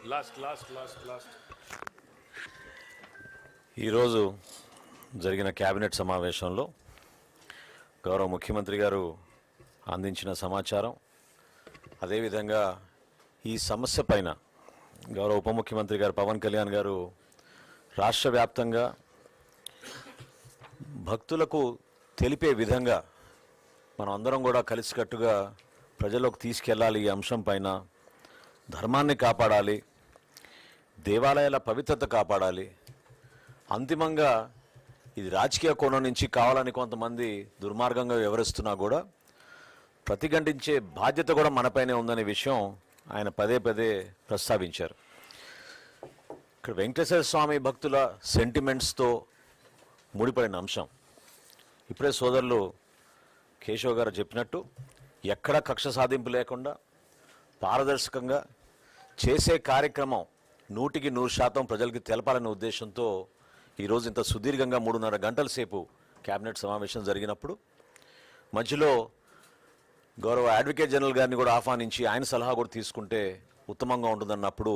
Last ఈరోజు జరిగిన cabinet సమావేశంలో గౌరవ ముఖ్యమంత్రి గారు అందించిన సమాచారం, అదేవిధంగా ఈ సమస్య పైన గౌరవ ఉప ముఖ్యమంత్రి గారు పవన్ కళ్యాణ్ గారు రాష్ట్ర వ్యాప్తంగా భక్తులకు తెలిపే విధంగా మనం అందరం కూడా కలిసికట్టుగా ప్రజల్లోకి తీసుకెళ్ళాలి. ఈ అంశం పైన ధర్మాన్ని కాపాడాలి, దేవాలయాల పవిత్రత కాపాడాలి. అంతిమంగా ఇది రాజకీయ కోణం నుంచి కావాలని కొంతమంది దుర్మార్గంగా వివరిస్తున్నా కూడా ప్రతిఘటించే బాధ్యత కూడా మనపైనే ఉందనే విషయం ఆయన పదే పదే ప్రస్తావించారు. ఇక్కడ వెంకటేశ్వర స్వామి భక్తుల సెంటిమెంట్స్తో ముడిపడిన అంశం. ఇప్పుడే సోదరులు కేశవ్ గారు చెప్పినట్టు ఎక్కడ కక్ష సాధింపు లేకుండా పారదర్శకంగా చేసే కార్యక్రమం 100% ప్రజలకి తెలపాలనే ఉద్దేశంతో ఈరోజు ఇంత సుదీర్ఘంగా 3.5 గంటల సేపు కేబినెట్ సమావేశం జరిగినప్పుడు మధ్యలో గౌరవ అడ్వకేట్ జనరల్ గారిని కూడా ఆహ్వానించి ఆయన సలహా కూడా తీసుకుంటే ఉత్తమంగా ఉంటుందన్నప్పుడు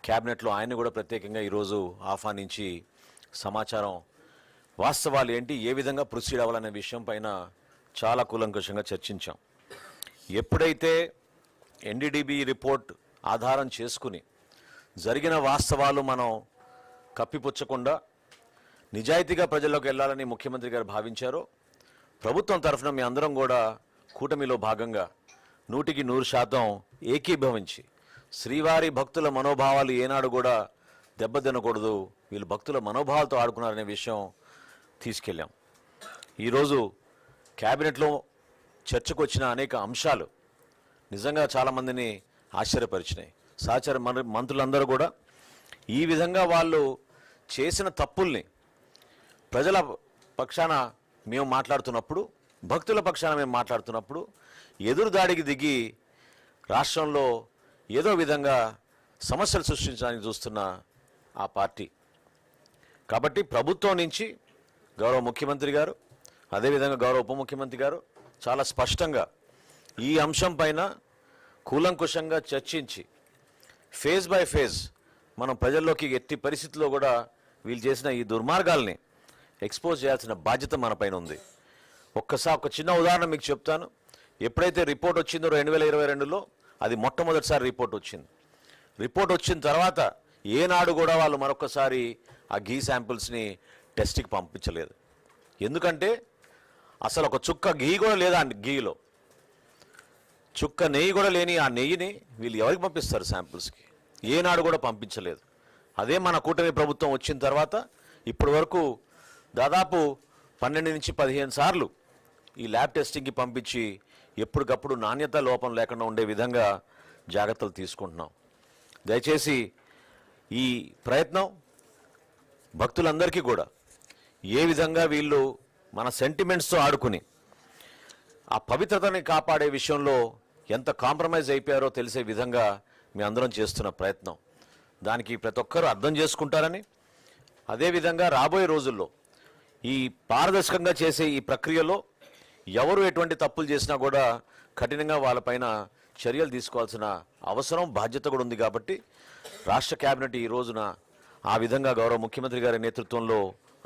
కేబినెట్లో ఆయన్ని కూడా ప్రత్యేకంగా ఈరోజు ఆహ్వానించి సమాచారం వాస్తవాలు ఏంటి, ఏ విధంగా ప్రొసీడ్ అవ్వాలనే విషయం పైన చాలా కూలంకషంగా చర్చించాం. ఎప్పుడైతే ఎన్డీడీబీ రిపోర్ట్ ఆధారం చేసుకుని జరిగిన వాస్తవాలు మనం కప్పిపుచ్చకుండా నిజాయితీగా ప్రజల్లోకి వెళ్ళాలని ముఖ్యమంత్రి గారు భావించారో, ప్రభుత్వం తరఫున మీ అందరం కూడా కూటమిలో భాగంగా 100% ఏకీభవించి శ్రీవారి భక్తుల మనోభావాలు ఏనాడు కూడా దెబ్బతినకూడదు, వీళ్ళు భక్తుల మనోభావాలతో ఆడుకున్నారనే విషయం తీసుకెళ్ళాం. ఈరోజు క్యాబినెట్లో చర్చకు వచ్చిన అనేక అంశాలు నిజంగా చాలామందిని ఆశ్చర్యపరిచినాయి. సహచర మంత్రులందరూ కూడా ఈ విధంగా వాళ్ళు చేసిన తప్పుల్ని ప్రజల పక్షాన మేము మాట్లాడుతున్నప్పుడు, భక్తుల పక్షాన మేము మాట్లాడుతున్నప్పుడు ఎదురుదాడికి దిగి రాష్ట్రంలో ఏదో విధంగా సమస్యలు సృష్టించడానికి చూస్తున్న ఆ పార్టీ. కాబట్టి ప్రభుత్వం నుంచి గౌరవ ముఖ్యమంత్రి గారు, అదేవిధంగా గౌరవ ఉప ముఖ్యమంత్రి గారు చాలా స్పష్టంగా ఈ అంశం పైన కూలంకుషంగా చర్చించి ఫేజ్ బై ఫేజ్ మనం ప్రజల్లోకి ఎట్టి పరిస్థితుల్లో కూడా వీళ్ళు చేసిన ఈ దుర్మార్గాల్ని ఎక్స్పోజ్ చేయాల్సిన బాధ్యత మన పైన ఉంది. ఒక చిన్న ఉదాహరణ మీకు చెప్తాను. ఎప్పుడైతే రిపోర్ట్ వచ్చిందో 2022లో అది మొట్టమొదటిసారి రిపోర్ట్ వచ్చింది. రిపోర్ట్ వచ్చిన తర్వాత ఏనాడు కూడా వాళ్ళు మరొకసారి ఆ ఘీ శాంపిల్స్ని టెస్ట్కి పంపించలేదు. ఎందుకంటే అసలు ఒక చుక్క ఘీ కూడా లేదా ఘీలో చుక్క నెయ్యి కూడా లేని ఆ నెయ్యిని వీళ్ళు ఎవరికి పంపిస్తారు శాంపిల్స్కి? ఏనాడు కూడా పంపించలేదు. అదే మన కూటమి ప్రభుత్వం వచ్చిన తర్వాత ఇప్పటి వరకు దాదాపు 12 నుంచి 15 సార్లు ఈ ల్యాబ్ టెస్టింగ్కి పంపించి ఎప్పటికప్పుడు నాణ్యత లోపం లేకుండా ఉండే విధంగా జాగ్రత్తలు తీసుకుంటున్నాం. దయచేసి ఈ ప్రయత్నం భక్తులందరికీ కూడా ఏ విధంగా వీళ్ళు మన సెంటిమెంట్స్తో ఆడుకుని ఆ పవిత్రతని కాపాడే విషయంలో ఎంత కాంప్రమైజ్ అయిపోయారో తెలిసే విధంగా మీ అందరం చేస్తున్న ప్రయత్నం, దానికి ప్రతి ఒక్కరూ అర్థం చేసుకుంటారని, అదేవిధంగా రాబోయే రోజుల్లో ఈ పారదర్శకంగా చేసే ఈ ప్రక్రియలో ఎవరు ఎటువంటి తప్పులు చేసినా కూడా కఠినంగా వాళ్ళపైన చర్యలు తీసుకోవాల్సిన అవసరం, బాధ్యత కూడా ఉంది. కాబట్టి రాష్ట్ర కేబినెట్ ఈ రోజున ఆ విధంగా గౌరవ ముఖ్యమంత్రి గారి నేతృత్వంలో